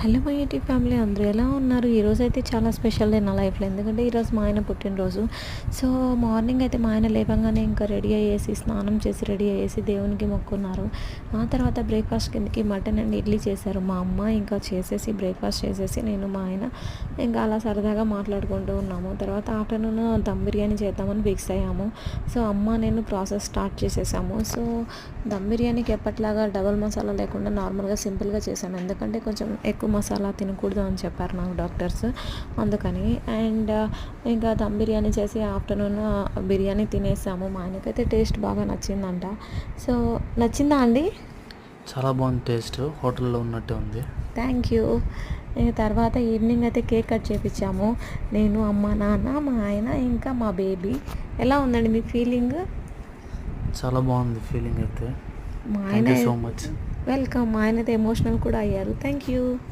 Hello my YouTube family అందరూ ఎలా ఉన్నారు? ఈరోజైతే చాలా స్పెషల్ డే నా లైఫ్‌లో. ఎందుకంటే ఈరోజు మా ఆయన పుట్టినరోజు. సో, మార్నింగ్ అయితే మా ఆయన లేవంగానే ఇంకా రెడీ అయ్యేసి, స్నానం చేసి రెడీ అయ్యేసి దేవునికి మొక్కున్నారు. ఆ తర్వాత బ్రేక్‌ఫాస్ట్ కిందకి మటన్ అండ్ ఇడ్లీ చేశారు మా అమ్మ. ఇంకా చేసేసి బ్రేక్‌ఫాస్ట్ చేసేసి నేను మా ఆయన ఇంకా అలా సరదాగా మాట్లాడుకుంటూ ఉన్నాము. తర్వాత ఆఫ్టర్‌నూన్ దమ్ బిర్యానీ చేద్దామని ఫిక్స్ అయ్యాము. సో, అమ్మ నేను ప్రాసెస్ స్టార్ట్ చేసేసాము. సో, దమ్ బిర్యానీకి ఎప్పటిలాగా డబల్ మసాలా లేకుండా నార్మల్‌గా సింపుల్‌గా చేశాను. ఎందుకంటే కొంచెం ఎక్కువ మసాలా తినకూడదు అని చెప్పారు నాకు డాక్టర్స్. అందుకని ఇంకా దమ్ బిర్యానీ చేసి ఆఫ్టర్‌నూన్ బిర్యానీ తినేసాము. మా ఆయనకైతే టేస్ట్ బాగా నచ్చిందంట. సో, నచ్చిందా అండి? చాలా బాగుంది, టేస్ట్ హోటల్లో ఉన్నట్టే ఉంది. Thank you. తర్వాత ఈవినింగ్ అయితే కేక్ కట్ చేపించాము. నేను, అమ్మ, నాన్న, మా ఆయన ఇంకా మా బేబీ. ఎలా ఉందండి మీ ఫీలింగ్? చాలా బాగుంది ఫీలింగ్ అయితే. మా ఆయన thank you so much. Welcome. మా ఆయన అయితే ఎమోషనల్ కూడా అయ్యారు. Thank you.